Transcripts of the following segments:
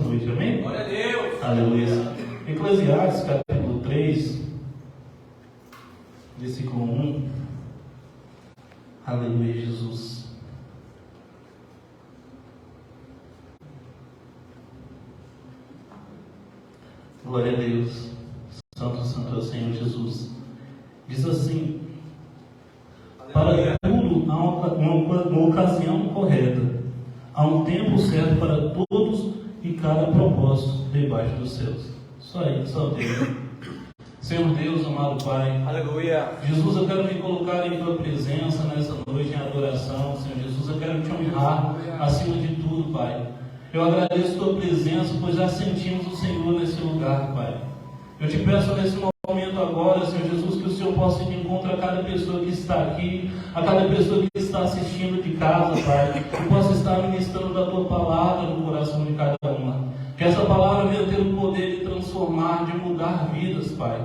nessa noite, amém? Glória a Deus! Aleluia. Eclesiastes, capítulo 3, versículo 1. Aleluia, Jesus. Glória a Deus. Santo, santo é o Senhor Jesus. Diz assim: para tudo há uma ocasião correta, há um tempo certo para todos e cada propósito debaixo dos céus. Só aí, só Deus. Senhor Deus, amado Pai, Aleluia. Jesus, eu quero me colocar em Tua presença nessa noite em adoração. Senhor Jesus, eu quero Te honrar acima de tudo, Pai. Eu agradeço Tua presença, pois já sentimos o Senhor nesse lugar, Pai. Eu te peço nesse momento agora, Senhor Jesus, que o Senhor possa ir de encontro a cada pessoa que está aqui, a cada pessoa que está assistindo de casa, Pai, que possa estar ministrando da Tua palavra no coração de cada uma. Que essa palavra venha ter o poder de transformar, de mudar vidas, Pai.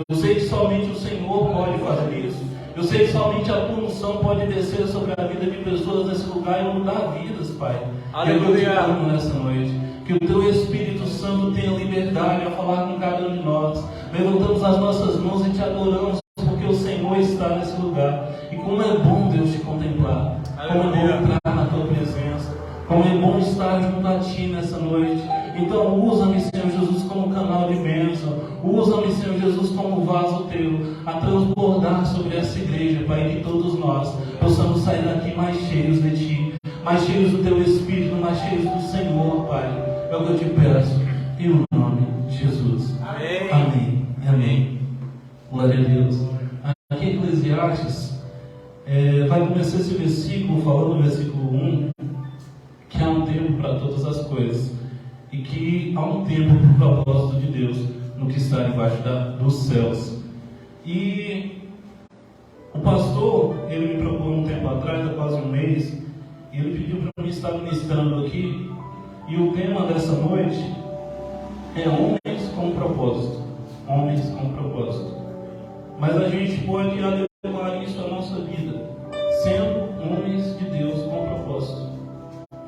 Eu sei que somente o Senhor pode fazer isso. Eu sei que somente a Tua unção pode descer sobre a vida de pessoas nesse lugar e mudar vidas, Pai. Aleluia. Eu te amo nessa noite. Que o Teu Espírito Santo tenha liberdade a falar com cada um de nós. Levantamos as nossas mãos e Te adoramos, porque o Senhor está nesse lugar. E como é bom, Deus, Te contemplar. Como é bom entrar na Tua presença. Como é bom estar junto a Ti nessa noite. Então usa-me, Senhor Jesus, como canal de bênção. Usa-me, Senhor Jesus, como vaso Teu, a transbordar sobre essa igreja, Pai, que todos nós possamos sair daqui mais cheios de Ti, mais cheios do Teu Espírito, mais cheios do Senhor, Pai. É o que eu Te peço, em nome de Jesus. Amém. Amém. Amém. Glória a Deus. Aqui em Eclesiastes, vai começar esse versículo, falando no versículo 1, que há um tempo para todas as coisas, e que há um tempo para o propósito de Deus no que está debaixo dos céus. E o pastor, ele me procurou um tempo atrás, há quase um mês, e ele pediu para mim estar ministrando aqui, e o tema dessa noite é Homens com Propósito. Homens com Propósito. Mas a gente pode adequar isso à nossa vida, sendo homens de Deus com propósito.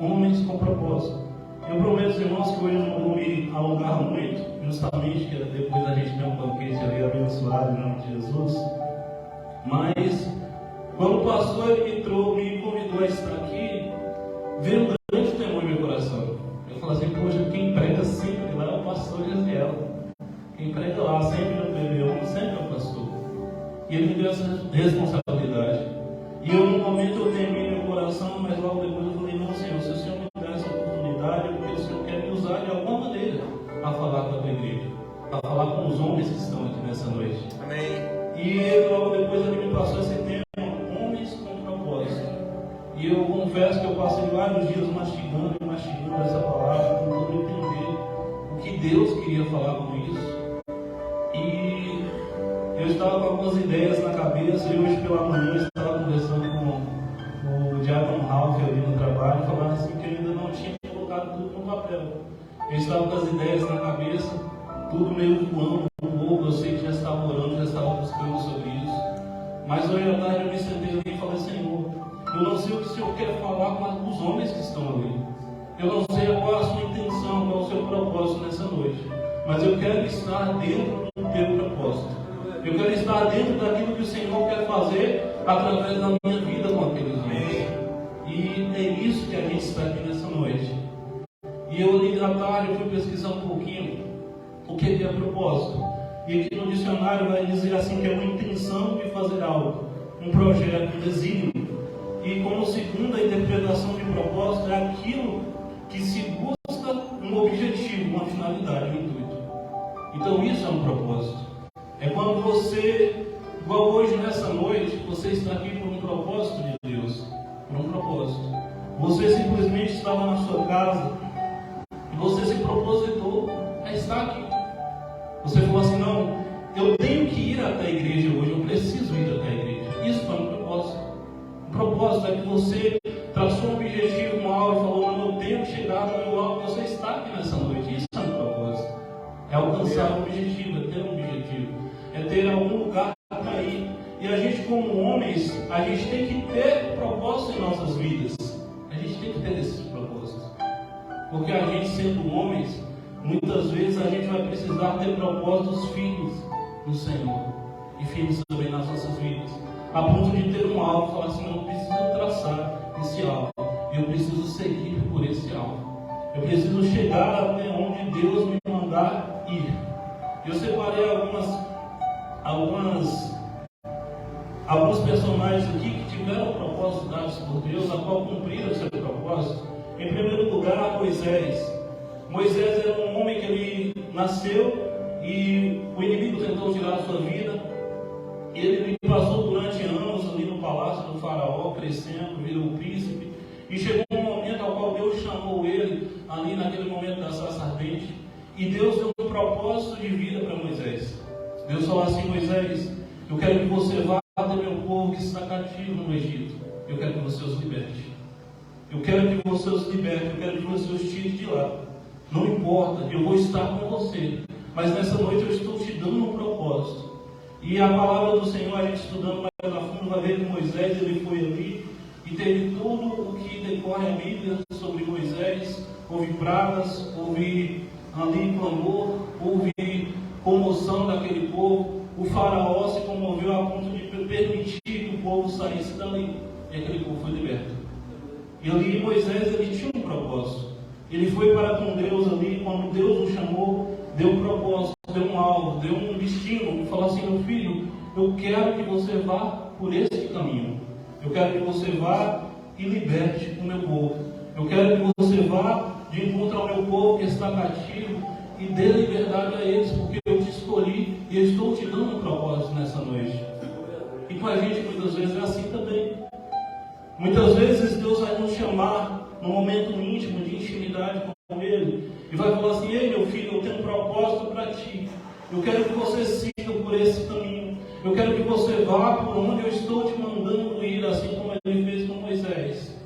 Homens com propósito. Eu prometo aos irmãos que hoje eu não vou me alongar muito, justamente que depois a gente tem um banquete ali abençoado em nome de Jesus. Mas, quando o pastor ele me convidou a estar aqui, veio um grande temor no meu coração. Eu falei assim: poxa, quem prega sempre lá é o pastor Gesiel. Quem prega lá sempre no BB1, sempre é o pastor. E ele me deu essa responsabilidade. E eu, no momento, eu temei meu coração, mas logo depois eu falei: não, Senhor, se o Senhor me dá essa oportunidade, é porque o Senhor quer me usar de alguma maneira a falar com a tua igreja, a falar com os homens que estão aqui nessa noite. Amém. E logo depois ele me passou esse tema, Homens com Propósito. E eu confesso que eu passei vários dias mastigando essa palavra, tentando entender o que Deus queria falar com isso. E eu estava com algumas ideias na cabeça, e hoje pela manhã eu estava conversando com o Diácono Ralph ali no trabalho, falando assim que eu ainda não tinha colocado tudo no papel. Eu estava com as ideias na cabeça, tudo meio voando um pouco, eu sei que já estava orando, já estava buscando sobre isso. Mas hoje à tarde eu me sentei ali e falei: Senhor, eu não sei o que o Senhor quer falar com os homens que estão ali. Eu não sei qual a sua intenção, qual o seu propósito nessa noite. Mas eu quero estar dentro do teu propósito. Eu quero estar dentro daquilo que o Senhor quer fazer através da minha vida com aqueles homens. E é isso que a gente está aqui nessa noite. E eu ali à tarde eu fui pesquisar um pouquinho o que é propósito. E aqui no dicionário vai dizer assim que é uma intenção de fazer algo, um projeto, um desígnio. E como segunda interpretação de propósito é aquilo que se busca um objetivo, uma finalidade, um intuito. Então isso é um propósito. É quando você, igual hoje nessa noite, você está aqui por um propósito de Deus, por um propósito. Você simplesmente estava na sua casa e você se propositou a estar aqui. Você falou assim: não, eu tenho que ir até a igreja hoje, eu preciso ir até a igreja. Isso foi um propósito. O propósito é que você traçou um objetivo, uma aula, e falou: não, eu tenho que chegar no meu alvo. Você está aqui nessa noite. Isso é um propósito. É alcançar um objetivo, é ter um objetivo, é ter algum lugar para ir. E a gente, como homens, a gente tem que ter propósito em nossas vidas. A gente tem que ter esses propósitos. Porque a gente, sendo homens, muitas vezes a gente vai precisar ter propósitos firmes no Senhor e firmes também nas nossas vidas, a ponto de ter um alvo, falar assim, não, eu preciso traçar esse alvo, eu preciso seguir por esse alvo, eu preciso chegar até onde Deus me mandar ir. Eu separei alguns personagens aqui que tiveram propósitos dados por Deus, a qual cumpriram o seu propósito. Em primeiro lugar, Moisés. Moisés era um homem que ele nasceu e o inimigo tentou tirar a sua vida. Ele passou durante anos ali no palácio do faraó, crescendo, virou príncipe. E chegou um momento ao qual Deus chamou ele, ali naquele momento da sarça ardente. E Deus deu um propósito de vida para Moisés. Deus falou assim, Moisés, eu quero que você vá até meu povo que está cativo no Egito. Eu quero que você os liberte. Eu quero que você os liberte, eu quero que você os tire de lá. Não importa, eu vou estar com você. Mas nessa noite eu estou te dando um propósito. E a palavra do Senhor, a gente estudando mais a fundo, vai ver que Moisés ele foi ali e teve tudo o que decorre a Bíblia sobre Moisés. Houve pragas, houve ali clamor, houve comoção daquele povo. O faraó se comoveu a ponto de permitir que o povo saísse dali. E aquele povo foi liberto. E ali Moisés ele tinha um propósito. Ele foi para com Deus ali, quando Deus o chamou, deu um propósito, deu um alvo, deu um destino. E falou assim, meu filho, eu quero que você vá por este caminho. Eu quero que você vá e liberte o meu povo. Eu quero que você vá de encontro ao meu povo que está cativo e dê liberdade a eles, porque eu te escolhi e eu estou te dando um propósito nessa noite. E com a gente muitas vezes é assim também. Muitas vezes Deus vai nos chamar num momento íntimo de intimidade com Ele e vai falar assim, ei meu filho, eu tenho um propósito para ti. Eu quero que você siga por esse caminho. Eu quero que você vá por onde eu estou te mandando ir, assim como Ele fez com Moisés.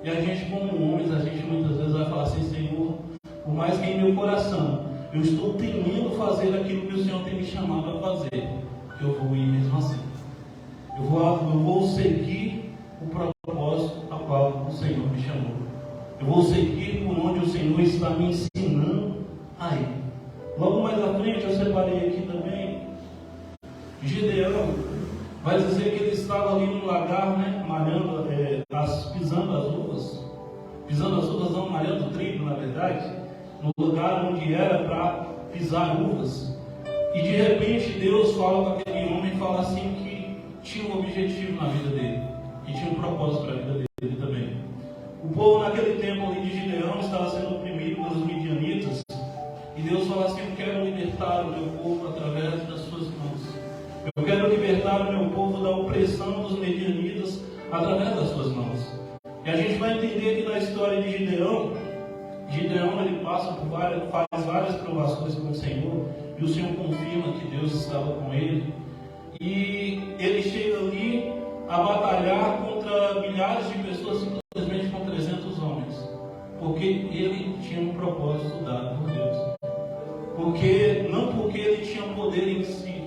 E a gente, como homens, a gente muitas vezes vai falar assim, Senhor, por mais que em meu coração eu estou temendo fazer aquilo que o Senhor tem me chamado a fazer, eu vou ir mesmo assim. Eu vou seguir o propósito a qual o Senhor me chamou. Eu vou seguir por onde o Senhor está me ensinando a ir. Logo mais à frente eu separei aqui também Gideão. Vai dizer que ele estava ali no lagar, né, malhando, pisando as uvas. Pisando as uvas, não, malhando trigo, na verdade. No lugar onde era para pisar uvas. E de repente Deus fala com aquele homem e fala assim que tinha um objetivo na vida dele. E tinha um propósito para a vida dele também. O povo naquele tempo ali de Gideão estava sendo oprimido pelos midianitas. E Deus fala assim, eu quero libertar o meu povo através das suas mãos. Eu quero libertar o meu povo da opressão dos midianitas através das suas mãos. E a gente vai entender que na história de Gideão ele passa por faz várias provações com o Senhor. E o Senhor confirma que Deus estava com ele. E ele chega ali a batalhar contra milhares de pessoas, simplesmente com 300 homens. Porque ele tinha um propósito dado por Deus. Não porque ele tinha poder em si,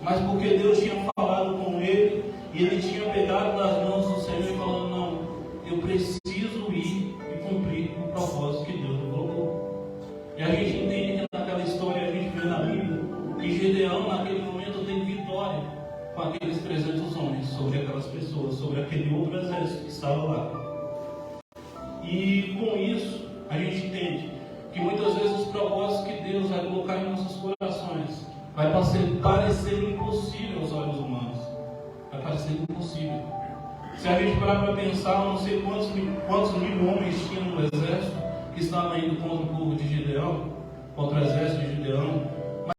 mas porque Deus tinha falado com ele e ele tinha pegado nas mãos do Senhor e falando, não, eu preciso ir e cumprir o propósito que Deus me colocou. E a gente entende que naquela história a gente vê na Bíblia que Gideão naquele momento tem vitória com aqueles 300 homens sobre aquelas pessoas, sobre aquele outro exército que estava lá. E com isso a gente entende que muitas vezes os propósitos que Deus vai colocar em nossos corações vai parecer impossível aos olhos humanos. Vai parecer impossível. Se a gente parar para pensar, não sei quantos mil homens tinham no exército que estavam indo contra o povo de Gideão, contra o exército de Gideão,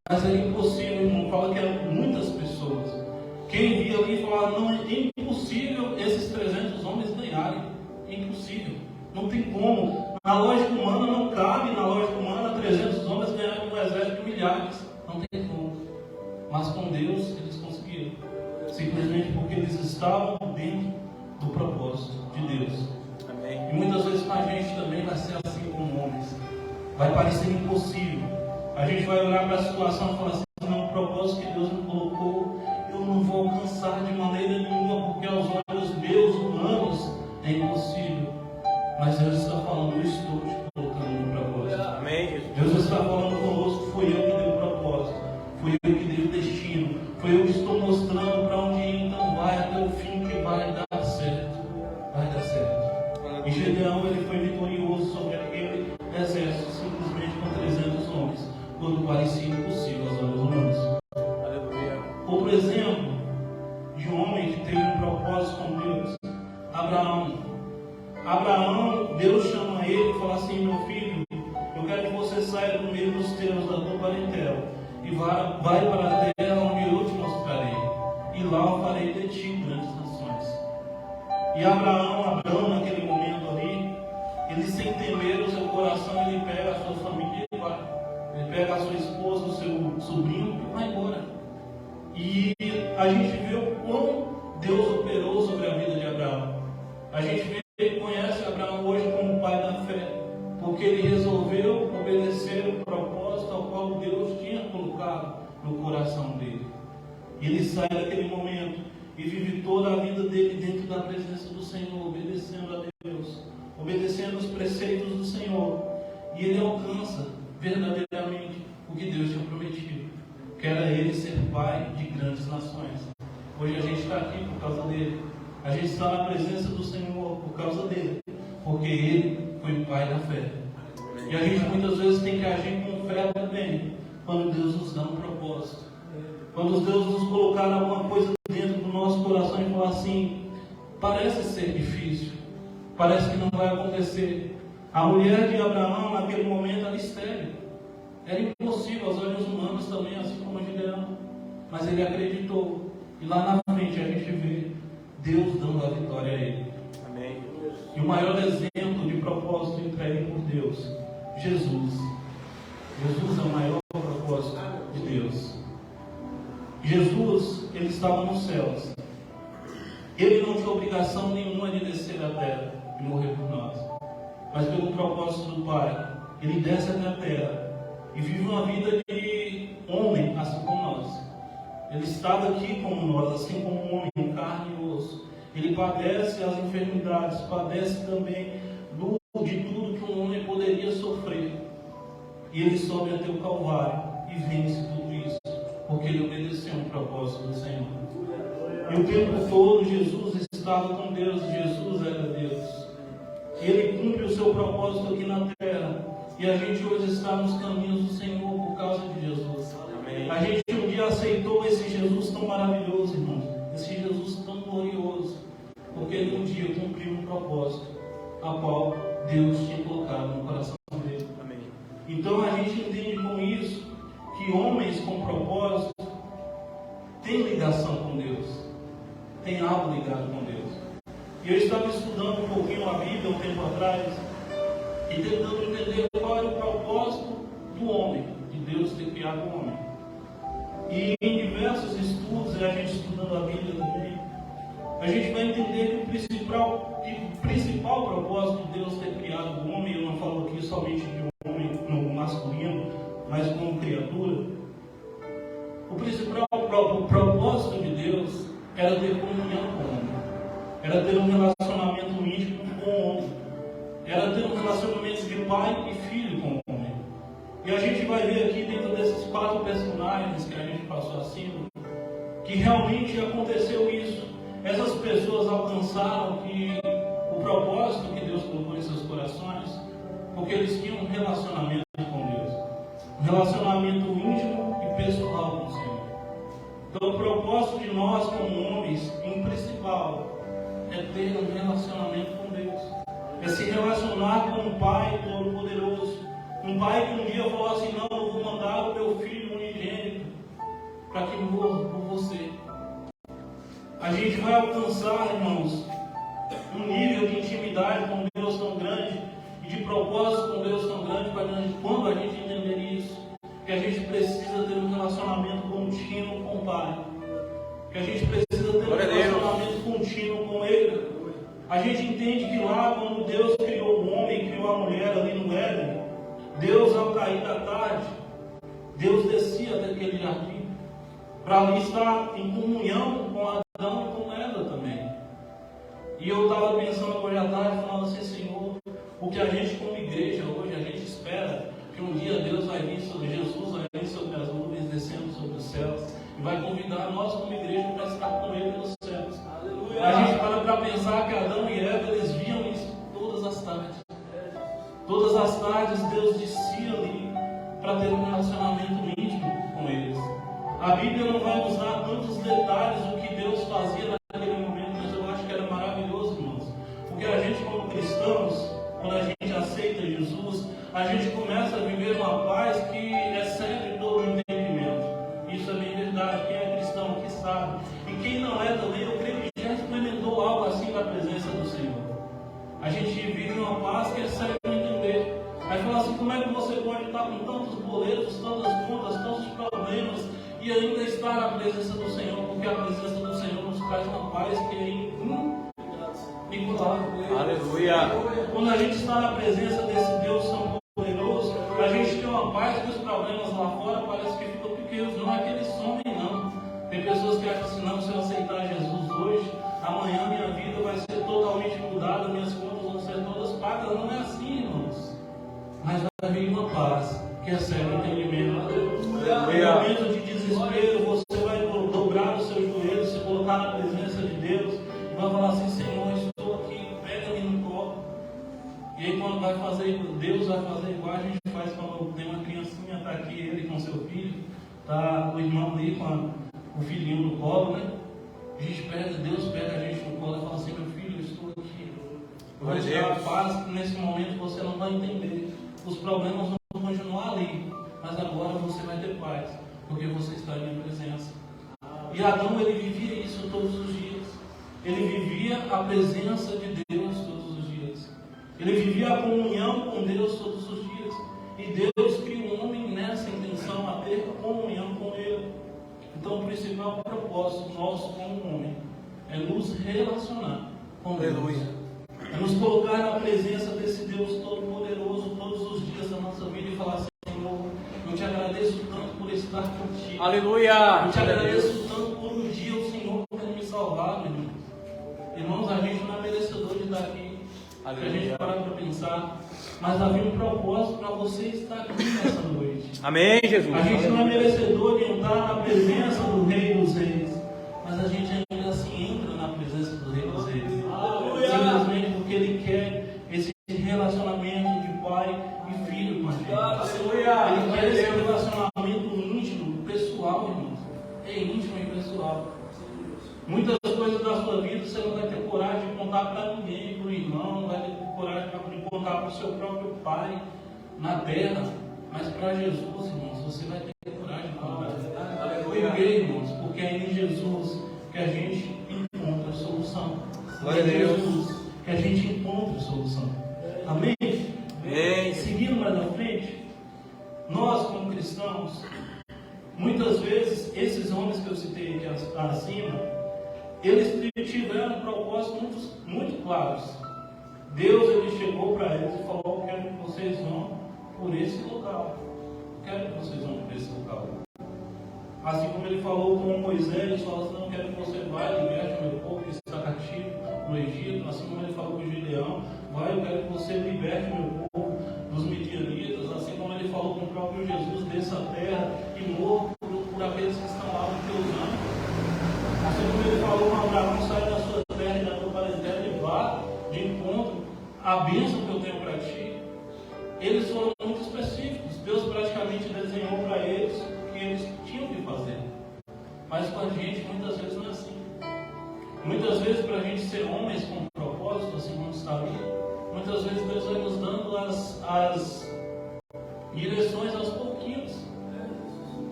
mas era impossível, irmão. Fala que eram muitas pessoas. Quem via ali falava, não, é impossível esses 300 homens ganharem. É impossível. Não tem como. Na lógica humana não cabe, na lógica humana 300 homens ganharem um exército de milhares. Não tem como. Mas com Deus eles conseguiram. Simplesmente porque eles estavam dentro do propósito de Deus. Amém. E muitas vezes com a gente também vai ser assim como homens. Vai parecer impossível. A gente vai olhar para a situação e falar assim, não, o propósito que Deus me colocou, eu não vou alcançar de maneira nenhuma, porque aos olhos meus humanos é impossível. Mas Deus está falando, eu estou te colocando no propósito. Amém. Deus está falando conosco, foi eu que dei o propósito, foi eu que dei o destino, foi eu que estou mostrando para onde ir, então vai até o fim que vai dar certo. Vai dar certo. E Gedeão, ele foi vitorioso sobre aquele exército, simplesmente com 300 homens, quando parecia impossível aos olhos humanos. Outro exemplo de um homem que teve um propósito com Deus, Abraão. Abraão, Deus chama ele e fala assim: meu filho, eu quero que você saia do meio dos teus, da tua parentela, e vai para a terra onde eu te mostrarei, e lá eu farei de ti grandes nações. E Abraão, naquele momento ali, ele sem temer o seu coração, ele pega a sua família e vai. Ele pega a sua esposa, o seu sobrinho e vai embora. E a gente vê o quão Deus operou sobre a vida de Abraão. A gente vê e conhece Abraão hoje como pai da fé, porque ele resolveu obedecer o propósito ao qual Deus tinha colocado no coração dele. E ele sai daquele momento e vive toda a vida dele dentro da presença do Senhor, obedecendo a Deus, obedecendo os preceitos do Senhor. E ele alcança verdadeiramente o que Deus tinha prometido, que era ele ser pai de grandes nações. Hoje a gente está aqui por causa dele. A gente está na presença do Senhor por causa dele, porque ele foi pai da fé. E a gente muitas vezes tem que agir com fé também, quando Deus nos dá um propósito. Quando Deus nos colocar alguma coisa dentro do nosso coração e falar assim: parece ser difícil, parece que não vai acontecer. A mulher de Abraão, naquele momento, era estéril. Era impossível aos olhos humanos também, assim como a Gideão. Mas ele acreditou. E lá na frente a gente vê Deus dando a vitória a ele. Amém. E o maior exemplo de propósito entregue por Deus, Jesus. Jesus é o maior propósito de Deus. Jesus, ele estava nos céus. Ele não tinha obrigação nenhuma de descer à terra e morrer por nós. Mas pelo propósito do Pai, ele desce até a terra e vive uma vida de homem, assim como nós. Ele estava aqui como nós, assim como um homem, em carne e osso. Ele padece as enfermidades, padece também de tudo que um homem poderia sofrer. E ele sobe até o Calvário e vence tudo isso, porque ele obedeceu o propósito do Senhor. E o tempo todo Jesus estava com Deus, Jesus era Deus. Ele cumpre o seu propósito aqui na terra. E a gente hoje está nos caminhos do Senhor por causa de Jesus. Amém. A gente um dia aceitou esse Jesus tão maravilhoso, irmãos. Esse Jesus tão glorioso. Porque ele um dia cumpriu um propósito, a qual Deus tinha colocado no coração dele. Amém. Então a gente entende com isso que homens com propósito têm ligação com Deus. Têm algo ligado com Deus. E eu estava estudando um pouquinho a Bíblia um tempo atrás e tentando entender qual era o propósito do homem, de Deus ter criado o homem. E em diversos estudos, e a gente estudando a Bíblia também, a gente vai entender que o principal propósito de Deus ter criado o homem, eu não falo aqui somente de um homem no masculino, mas como criatura, o principal propósito de Deus era ter comunhão com o homem, era ter um relacionamento íntimo com o homem, era ter um relacionamento de pai e filho com o homem. E a gente vai ver aqui dentro desses 4 personagens que a gente passou acima, que realmente aconteceu isso. Essas pessoas alcançaram o propósito que Deus colocou em seus corações, porque eles tinham um relacionamento com Deus, um relacionamento íntimo e pessoal com o Senhor. Então o propósito de nós como homens, em principal, é ter um relacionamento com Deus, é se relacionar com um Pai Todo-Poderoso, um Pai que um dia falou assim: não, eu vou mandar o meu filho unigênito para que morra por você. A gente vai alcançar, irmãos, um nível de intimidade com Deus tão grande e de propósito com Deus tão grande quando a gente entender isso, que a gente precisa ter um relacionamento contínuo com o Pai, que a gente precisa ter um relacionamento contínuo com Ele. A gente entende que lá, quando Deus criou o homem, criou a mulher ali no Éden, Deus, ao cair da tarde, Deus descia daquele jardim para ali estar em comunhão com Adão e com Eva também. E eu estava pensando hoje à tarde, falando assim: Senhor, o que a gente como igreja hoje, a gente espera que um dia Deus vai vir sobre Jesus, vai vir sobre as nuvens, descendo sobre os céus, e vai convidar nós como igreja para estar com Ele nos céus. Aleluia. A gente para pensar que Adão e Eva, eles viam isso todas as tardes. Todas as tardes Deus descia ali para ter um relacionamento íntimo com eles. A Bíblia não vai nos dar tantos detalhes do que Deus fazia naquele momento, mas eu acho que era maravilhoso, irmãos. Porque a gente, como cristãos, quando a gente aceita Jesus, a gente começa a viver uma paz que excede todo o entendimento. Isso é bem verdade. Quem é cristão aqui sabe. E quem não é também, eu creio que já experimentou algo assim na presença do Senhor. A gente vive uma paz que excede o entender. Aí fala assim, como é que você pode estar com tantos boletos, tantas contas, tantos problemas e ainda estar na presença do Senhor? Porque a presença do Senhor nos traz uma paz que é inigualável. Aleluia! Quando a gente está na presença desse Deus tão poderoso, a gente tem uma paz que os problemas lá fora parece que ficam pequenos. Não é que eles somem, não. Tem pessoas que acham assim, não, se eu aceitar Jesus hoje, amanhã minha vida vai ser totalmente mudada, minhas contas vão ser todas pagas. Não é assim, irmãos. Mas vai vir uma paz que excede o entendimento. No momento de desespero, você vai dobrar os seus joelhos, se colocar na presença de Deus e vai falar assim, Senhor, estou aqui, pega-me no colo. E aí quando vai fazer, Deus vai fazer igual a gente faz quando tem uma criancinha, está aqui ele com seu filho, está o irmão ali com o filhinho no colo, né? A gente pega, Deus pega a gente no colo e fala assim, meu filho, eu estou aqui. Vai te dar paz, nesse momento você não vai entender. Os problemas vão continuar ali, mas agora você vai ter paz, porque você está em minha presença. E Adão, ele vivia isso todos os dias. Ele vivia a presença de Deus todos os dias. Ele vivia a comunhão com Deus todos os dias. E Deus criou o homem nessa intenção, a ter comunhão com Ele. Então o principal propósito nosso como homem é nos relacionar com Deus. É nos colocar na presença desse Deus Todo-Poderoso todos os dias da nossa vida e falar, Senhor, eu te agradeço tanto por estar contigo. Aleluia! Eu te agradeço tanto por um dia o Senhor ter me salvado, irmãos. Irmãos, a gente não é merecedor de estar aqui. Aleluia. A gente para pensar, mas havia um propósito para você estar aqui nessa noite. Amém, Jesus. A gente não é merecedor de entrar na presença do Rei dos Reis, mas a gente ainda assim entra na presença do Rei dos Reis. Simplesmente porque Ele quer esse relacionamento de pai e filho com a gente. Ele quer esse relacionamento íntimo, pessoal, irmãos. É íntimo e pessoal. Muitas coisas da sua vida você não vai ter coragem de contar para ninguém, para o irmão, não vai ter coragem de contar para o seu próprio pai na terra, mas para Jesus, irmãos, você vai ter coragem de contar. Por quê, irmãos? Porque é em Jesus que a gente encontra a solução. Glória a Deus. Jesus que a gente encontra a solução. Amém? Amém. Seguindo mais na frente, nós como cristãos, muitas vezes esses homens que eu citei aqui acima, eles tiveram propósitos muito claros. Deus, ele chegou para eles e falou, eu quero que vocês vão por esse local. Eu quero que vocês vão por esse local. Assim como ele falou com Moisés, ele falou assim, não, eu quero que você vá e liberte o meu povo que está cativo no Egito. Assim como ele falou com Gideão, vai, eu quero que você liberte o meu povo dos midianitas. Assim como ele falou com o próprio Jesus, desça a terra e morra por aqueles que estão lá no teu anos. Assim como ele falou com Abraão, sai da sua terra e da tua parentela e vá de encontro à bênção que eu tenho para ti. Eles foram muito específicos. Deus praticamente desenhou para eles o que eles tinham que fazer. Mas com a gente, muitas vezes não é assim. Muitas vezes, para a gente ser homens com propósito, assim como está ali, muitas vezes Deus vai nos dando as direções aos pouquinhos.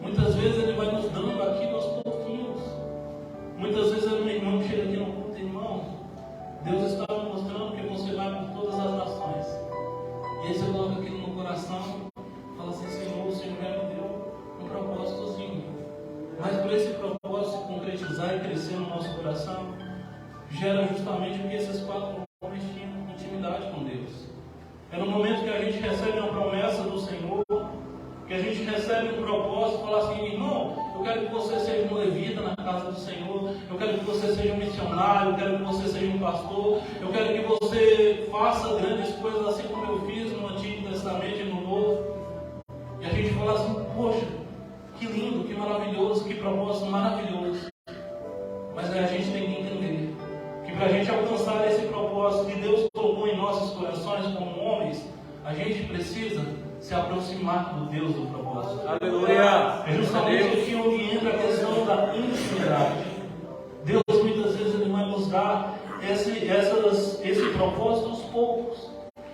Muitas vezes Ele vai nos dando aquilo aos pouquinhos. Muitas vezes meu irmão chega aqui no culto, irmão, Deus está me mostrando que você vai por todas as nações. E aí você coloca aquilo no coração, fala assim, Senhor, o Senhor já me deu um propósitozinho. Mas para esse propósito se concretizar e crescer no nosso coração, gera justamente o que esses 4 homens tinham, intimidade com Deus. É no momento que a gente recebe uma promessa do Senhor, que a gente recebe um propósito, fala assim, irmão, eu quero que você seja um levita na casa do Senhor, eu quero que você seja um missionário, eu quero que você seja um pastor, eu quero que você faça grandes coisas assim como eu fiz no Antigo Testamento e no Novo. a gente fala assim, poxa, que lindo, que maravilhoso, que propósito maravilhoso. Mas a gente tem que entender que para a gente alcançar esse propósito que Deus colocou em nossos corações como homens, a gente precisa se aproximar do Deus do propósito. Aleluia! É justamente aqui onde entra a questão da intimidade. Deus muitas vezes Ele vai nos dar esse propósito aos poucos.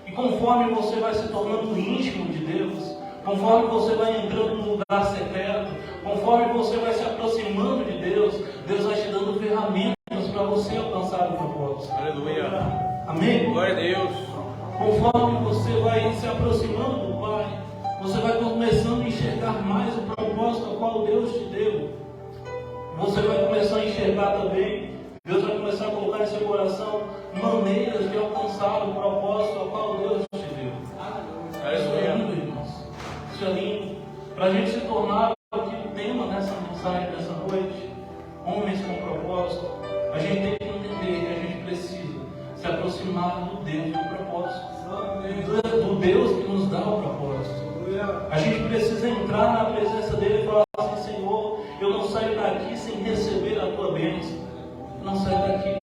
E conforme você vai se tornando íntimo de Deus, conforme você vai entrando num lugar secreto, conforme você vai se aproximando de Deus, Deus vai te dando ferramentas para você alcançar o propósito. Aleluia! Amém? Glória a Deus! Conforme você vai se aproximando do Pai, você vai começando a enxergar mais o propósito ao qual Deus te deu. Você vai começar a enxergar também, Deus vai começar a colocar em seu coração maneiras de alcançar o propósito ao qual Deus te deu. Isso é lindo, irmãos. Isso é lindo. Para a gente se tornar aqui o tema dessa mensagem, dessa noite, homens com propósito, a gente tem que entender que a gente precisa se aproximar do Deus do propósito, do Deus que nos dá o propósito. A gente precisa entrar na presença dele e falar assim, Senhor, eu não saio daqui sem receber a tua bênção. Eu não saio daqui.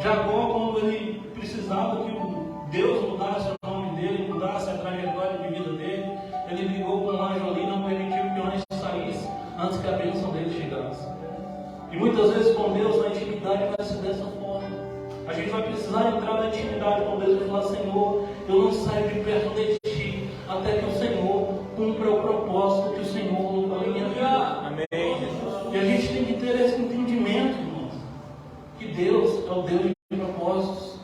Jacó, quando ele precisava que Deus mudasse o nome dele, mudasse a trajetória de vida dele, ele ligou com um anjo ali e não permitiu que o anjo saísse antes que a bênção dele chegasse. E muitas vezes com Deus, na intimidade vai ser dessa forma. A gente vai precisar entrar na intimidade com Deus e falar, Senhor, eu não saio de perto de Ti, até que o Senhor cumpra o propósito que o Senhor colocou em minha vida. Amém. E a gente tem que ter esse entendimento, irmãos, que Deus é o Deus de propósitos.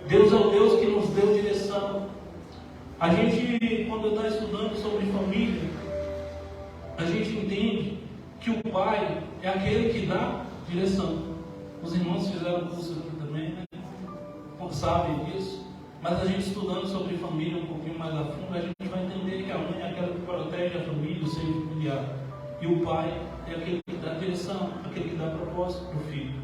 Deus é o Deus que nos deu direção. A gente, quando está estudando sobre família, a gente entende que o pai é aquele que dá direção. Os irmãos fizeram curso aqui também, né? Sabem disso. Mas a gente estudando sobre família um pouquinho mais a fundo, a gente vai entender que a mãe é aquela que protege a família, o seio familiar. E o pai é aquele que dá direção, aquele que dá propósito para o filho.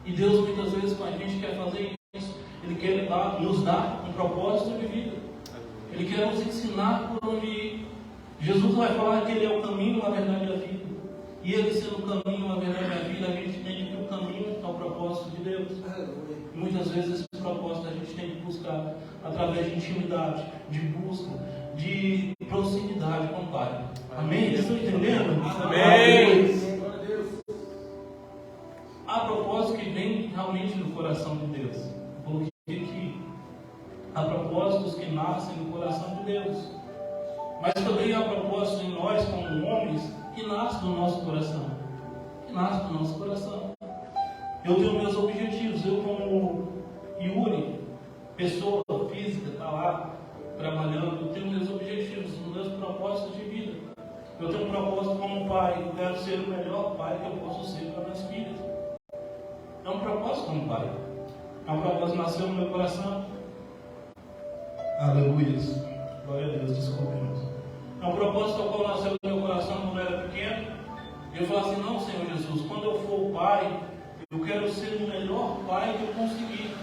E Deus muitas vezes com a gente quer fazer isso. Ele quer nos dar um propósito de vida. Ele quer nos ensinar por onde ir. Jesus vai falar que Ele é o caminho, a verdade e a vida. E Ele sendo o caminho, a verdade e a vida, a gente entende que o caminho é o propósito de Deus. Muitas vezes esse propósito a gente tem que buscar através de intimidade, de busca, de proximidade com o Pai. Amém? Estão entendendo? Amém. Há propósito que vem realmente do coração de Deus. Eu coloquei aqui. Há propósitos que nascem do coração de Deus. Mas também há propósitos em nós, como homens, que nascem do nosso coração. Que nascem do nosso coração. Eu tenho meus objetivos. Eu, como Yuri, pessoa física, está lá trabalhando, eu tenho meus objetivos, meus propósitos de vida. Eu tenho um propósito como pai. Eu quero ser o melhor pai que eu posso ser para minhas filhas. É um propósito como pai. É um propósito que nasceu no meu coração. Aleluia. Glória a Deus, desculpe, irmãos. É um propósito ao qual nasceu no meu coração quando eu era pequeno. E eu falo assim, não, Senhor Jesus, quando eu for pai, eu quero ser o melhor pai que eu conseguir.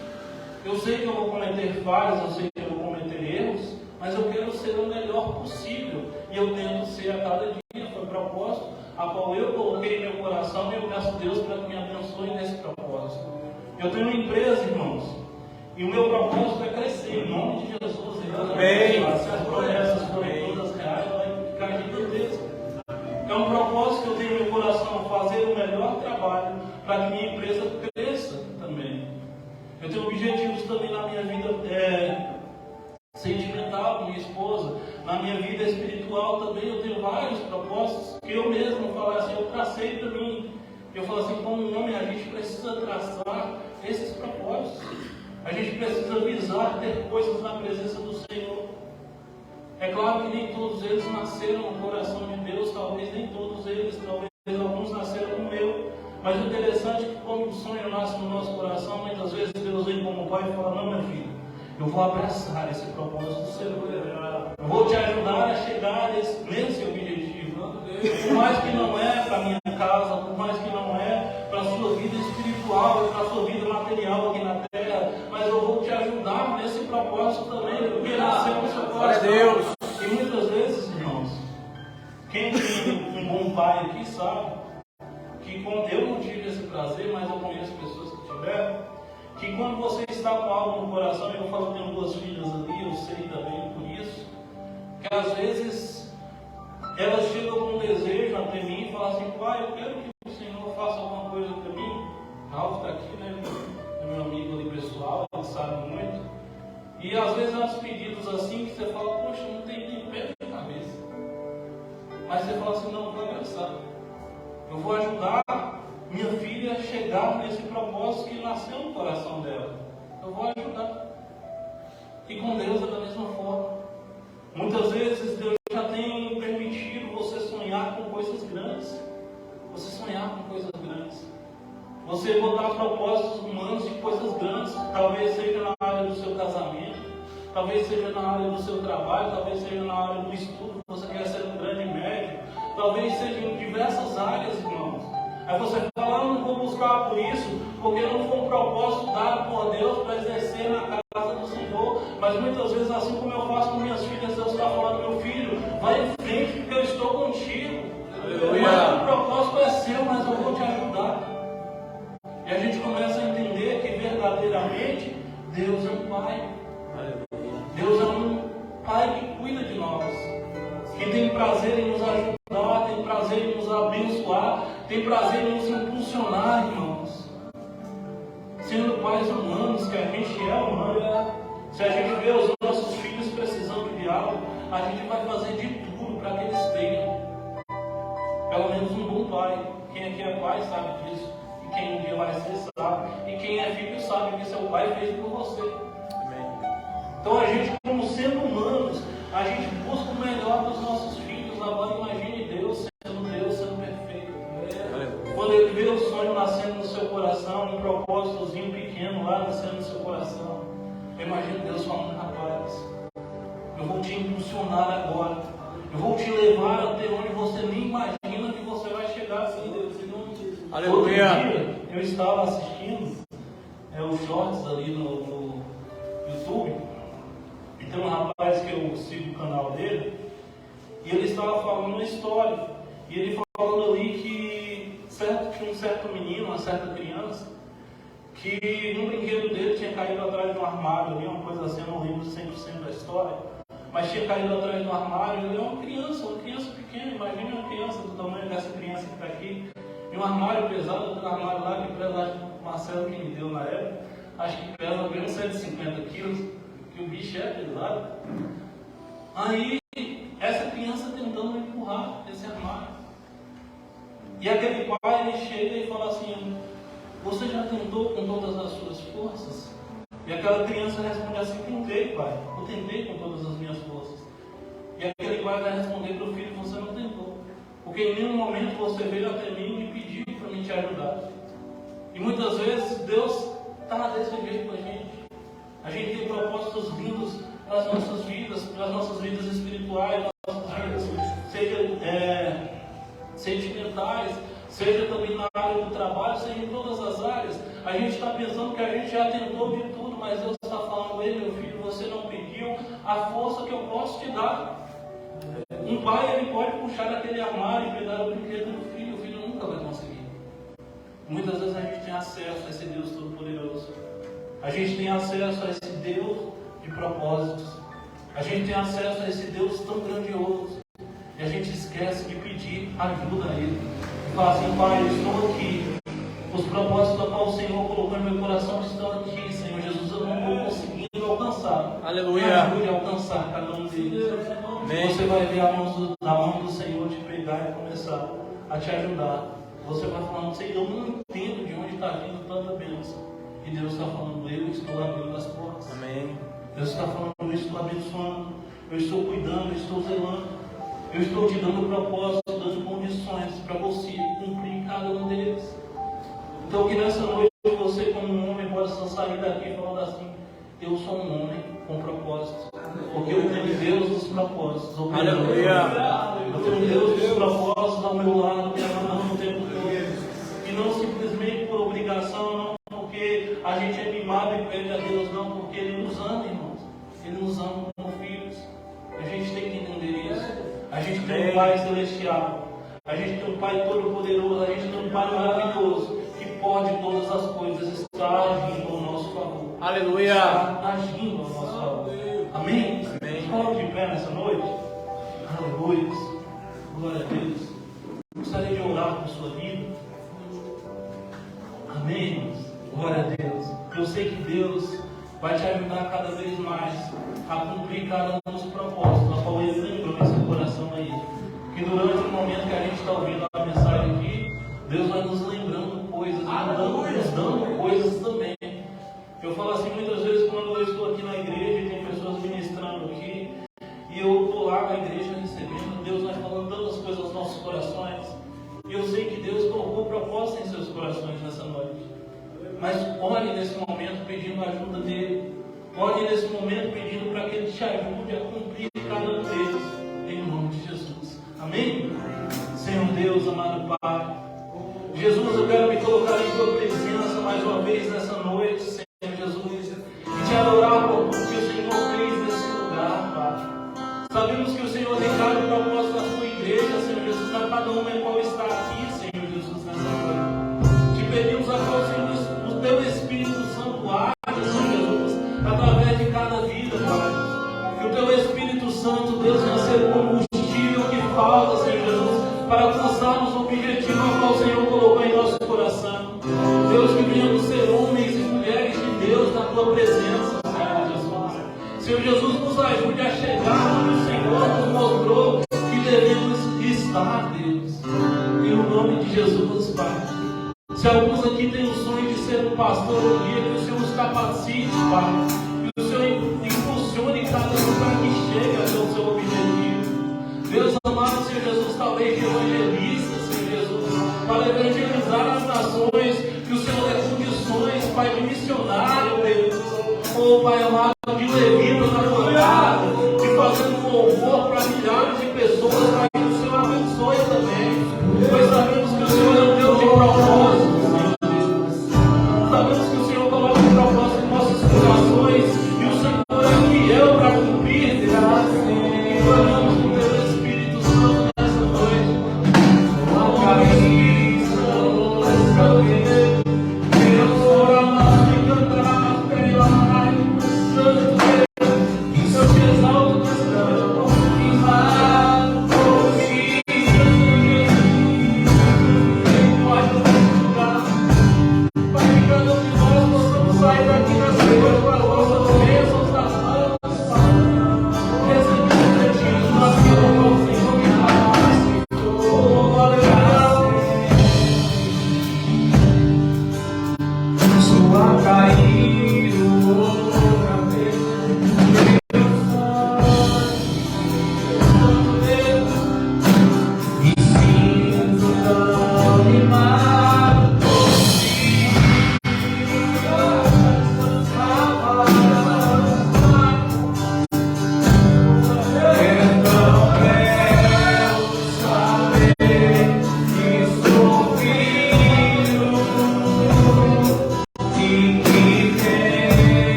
Eu sei que eu vou cometer falhas, eu sei que eu vou cometer erros, mas eu quero ser o melhor possível. E eu tento ser a cada dia. Foi um propósito a qual eu coloquei em meu coração e eu peço a Deus para que me abençoe nesse propósito. Eu tenho uma empresa, irmãos, e o meu propósito é crescer, em nome de Jesus. Amém. Se as promessas forem todas reais, vai ficar gigantesco. É um propósito que eu tenho no meu coração, fazer o melhor trabalho para que minha empresa cresça também. Eu tenho objetivos também na minha vida sentimental com minha esposa, na minha vida espiritual também. Eu tenho vários propósitos que eu mesmo falo assim, eu tracei para mim. Eu falo assim, como homem, a gente precisa traçar esses propósitos. A gente precisa visar ter coisas na presença do Senhor. É claro que nem todos eles nasceram no coração de Deus, talvez nem todos eles, talvez alguns nasceram no meu. Mas o interessante é que quando o sonho nasce no nosso coração, muitas vezes Deus vem como pai e fala, não, meu filho, eu vou abraçar esse propósito do Senhor. Eu vou te ajudar a chegar nesse objetivo. Por mais que não é para a minha casa, por mais que não é para a sua vida espiritual, para a sua vida material aqui na terra, mas eu vou te ajudar nesse propósito também, porque nasceu no seu coração. E muitas vezes, irmãos, um pai aqui sabe que eu não tive esse prazer, mas eu conheço pessoas que tiveram, que quando você está com algo no coração, eu falo que tenho 2 filhas ali, eu sei também por isso, que às vezes elas chegam com um desejo até mim e falam assim: pai, eu quero que o Senhor faça alguma coisa para mim. Ralf está aqui, né? É meu amigo ali pessoal, ele sabe muito. E às vezes há uns pedidos assim que você fala: poxa, não tem nem pé de cabeça. Mas você fala assim: não, vou abraçar. Eu vou ajudar minha filha a chegar nesse propósito que nasceu no coração dela. Eu vou ajudar. E com Deus é da mesma forma. Muitas vezes Deus já tem permitido você sonhar com coisas grandes. Você sonhar com coisas grandes. Você botar propósitos humanos de coisas grandes. Talvez seja na área do seu casamento. Talvez seja na área do seu trabalho. Talvez seja na área do estudo. Você quer ser um grande médico. Talvez seja em diversas áreas, irmãos. Aí você fala: eu não vou buscar por isso, porque não foi um propósito dado por Deus para exercer na casa do Senhor. Mas muitas vezes, assim como eu faço com minhas filhas, Deus está falando: meu filho, vai em frente, porque eu estou contigo. Mas o propósito é seu, mas eu vou te ajudar. E a gente começa a entender que verdadeiramente Deus é um Pai. Deus é um Pai que cuida de nós, que tem prazer em nos ajudar, tem prazer em nos abençoar, tem prazer em nos impulsionar, irmãos. Sendo pais humanos, que a gente é humano, se a gente vê os nossos filhos precisando de algo, a gente vai fazer de tudo para que eles tenham. Pelo menos um bom pai. Quem aqui é pai sabe disso. E quem um dia vai ser sabe. E quem é filho sabe que seu pai fez por você. Então a gente, como sendo humanos, a gente busca o melhor dos nossos filhos. Agora imagine Deus, sendo perfeito. Quando ele vê o sonho nascendo no seu coração, um propósitozinho pequeno lá nascendo no seu coração, imagine Deus falando: rapaz, eu vou te impulsionar agora. Eu vou te levar até onde você nem imagina que você vai chegar assim, Deus. Aleluia. Outro dia, eu estava assistindo os shorts ali no YouTube. E tem um rapaz que eu sigo o canal dele, e ele estava falando uma história. E ele falando ali que tinha um certo menino, uma certa criança, que no brinquedo dele tinha caído atrás de um armário ali, uma coisa assim, eu não lembro 100% da história, mas tinha caído atrás de um armário. Ele é uma criança pequena, imagine uma criança do tamanho dessa criança que está aqui, e um armário pesado, outro armário lá que pesa, o Marcelo que me deu na época, acho que pesa bem uns 150 quilos, que o bicho é pesado. Aí, essa criança tentando empurrar esse armário. E aquele pai, ele chega e fala assim: você já tentou com todas as suas forças? E aquela criança responde assim: tentei, pai, eu tentei com todas as minhas forças. E aquele pai vai responder para o filho: você não tentou, porque em nenhum momento você veio até mim e me pediu para me te ajudar. E muitas vezes Deus está desse jeito com a gente. A gente tem propósitos lindos para as nossas vidas espirituais, nossas vidas, seja sentimentais, seja também na área do trabalho, seja em todas as áreas. A gente está pensando que a gente já tentou de tudo, mas Deus está falando: ei, meu filho, você não pediu a força que eu posso te dar. Um pai, ele pode puxar aquele armário e pegar o brinquedo do filho, o filho nunca vai conseguir. Muitas vezes a gente tem acesso a esse Deus Todo-Poderoso. A gente tem acesso a esse Deus de propósitos. A gente tem acesso a esse Deus tão grandioso. E a gente esquece de pedir ajuda a Ele. E fala assim: pai, eu estou aqui. Os propósitos a qual o Senhor colocou no meu coração estão aqui, Senhor Jesus. Eu não estou conseguindo alcançar. Aleluia. Me ajude a alcançar cada um deles. Você vai ver a mão do Senhor te pegar e começar a te ajudar. Você vai falando: Senhor, eu não entendo de onde está vindo tanta bênção. E Deus está falando: eu estou abrindo as portas. Amém. Deus está falando: eu estou abençoando, eu estou cuidando, eu estou zelando, eu estou te dando propósito, dando condições para você cumprir cada um deles. Então que nessa noite você, como um homem, possa sair daqui falando assim: eu sou um homem com propósito, porque eu tenho Deus dos propósitos. Aleluia. Eu tenho Deus dos propósitos ao meu lado, me amando o tempo todo. E não simplesmente por obrigação, não porque a gente é mimado e pede a Deus, não, porque Ele nos ama, irmãos. Ele nos ama como filhos. A gente tem que entender isso. A gente tem um Pai Celestial. A gente tem um Pai todo-poderoso, a gente tem um Pai maravilhoso, que pode todas as coisas, estar agindo ao nosso favor. Aleluia. Está agindo ao nosso favor. Amém? Amém. Coloque de pé nessa noite. Aleluia. Glória a Deus. Gostaria de orar por sua vida. Amém, irmãos? Glória a Deus. Eu sei que Deus vai te ajudar cada vez mais a cumprir cada um dos propósitos, a qual Ele lembrou em seu coração aí. Que durante o momento que a gente está ouvindo a mensagem aqui, Deus vai nos lembrando coisas, nos dando coisas também. Eu falo assim muitas vezes quando eu estou aqui na igreja e tem pessoas ministrando aqui, e eu estou lá na igreja recebendo, Deus vai falando tantas coisas aos nossos corações. E eu sei que Deus colocou propósito em seus corações nessa noite. Mas ore nesse momento pedindo a ajuda dele. Ore nesse momento pedindo para que Ele te ajude a cumprir cada um deles. Em nome de Jesus. Amém? Senhor Deus, amado Pai. Jesus, eu quero me colocar em Tua presença mais uma vez nessa noite, Senhor Jesus. E te adorar por tudo que o Senhor fez nesse lugar, Pai. Sabemos que o Senhor tem dado o propósito da Sua igreja, Senhor Jesus, para cada um em qual está aqui, Senhor Jesus, nessa noite. Te pedimos agora, Senhor, o Teu Espírito Santo age, Senhor Jesus, através de cada vida, Pai. Que o Teu Espírito Santo, Deus, venha ser o combustível que falta, Senhor Jesus, para alcançarmos o objetivo ao qual o Senhor colocou em nosso coração. Deus, que venhamos ser homens e mulheres de Deus na Tua presença, Senhor Jesus. Senhor Jesus, nos ajude a chegar onde o Senhor nos mostrou que devemos estar, Deus. Em nome de Jesus, Pai. Se alguns aqui têm o sonho de ser um pastor um dia, que o Senhor os capacite, Pai. Que o Senhor impulsione cada um para que chegue até o seu objetivo. Deus amado, Senhor Jesus, talvez de evangelista, Senhor Jesus, para evangelizar as nações, que o Senhor dê condições, Pai, de missionário, Deus. Oh, Pai amado, de levita na tua casa, de fazer um louvor para milhares de pessoas, Pai, que o Senhor abençoe também. Pois sabemos que o Senhor é um Deus de propósito, Senhor Deus. Sabemos que o Senhor coloca um propósito em nossos corações, e o Senhor é fiel para cumprir, Deus. E oramos com o Teu Espírito Santo nessa noite. Amém. Deus, oramos e cantamos pela Pai, Santo Deus, que eu te exalto nessa noite.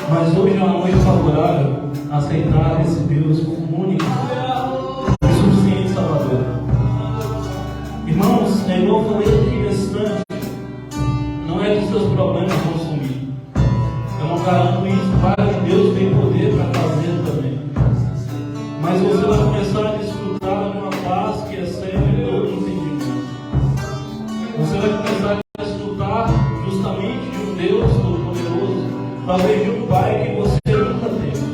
Mas hoje é uma noite favorável a aceitar esse Deus como único e suficiente Salvador. Irmãos, é igual eu falei aqui nesse instante, não é que seus problemas vão sumir. Eu não garanto isso, para que Deus tem poder para fazer também. Mas você vai começar a desfrutar de uma paz que excede todo entendimento. Você vai começar a desfrutar justamente de um Deus todo-poderoso, talvez de um Pai que você nunca teve.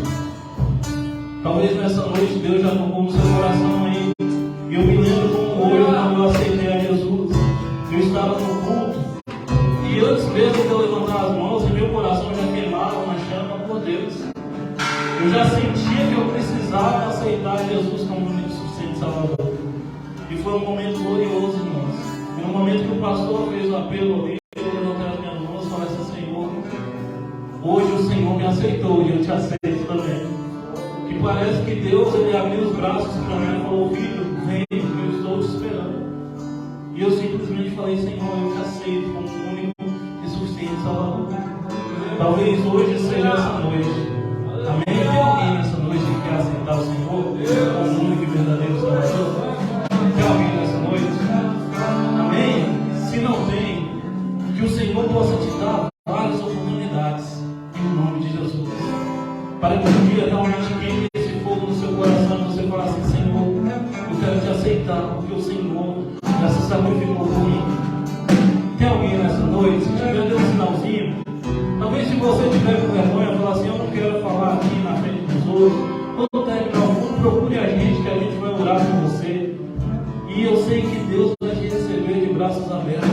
Talvez nessa noite Deus já tocou no seu coração aí. E eu me lembro como hoje, quando eu aceitei a Jesus, eu estava no culto, e antes mesmo de eu levantar as mãos, meu coração já queimava uma chama por Deus. Eu já sentia que eu precisava aceitar Jesus como único e suficiente Salvador. E foi um momento glorioso, irmãos. E no momento que o pastor fez o apelo ali, eu levantei as minhas mãos e falei assim: Senhor, hoje o Senhor me aceitou e eu te aceito também. E parece que Deus, ele abriu os braços para mim e falou: filho, vem, que eu estou te esperando. E eu simplesmente falei: Senhor, eu te aceito como único e suficiente Salvador. Talvez hoje seja essa noite. Amém? Tem alguém nessa noite que quer aceitar o Senhor como único e verdadeiro Salvador? Tem alguém nessa noite? Amém? Se não tem, que o Senhor possa te dar várias oportunidades em nome de Jesus, para que um dia realmente queime esse fogo no seu coração e você falar assim: Senhor, eu quero te aceitar, porque o Senhor já se sacrificou por mim. Tem alguém nessa noite? Se tiver dando um sinalzinho, talvez se você tiver com vergonha, falar assim: eu não quero falar aqui na frente dos outros. Quando terminar o culto, procure a gente, que a gente vai orar por você. E eu sei que Deus vai te receber de braços abertos.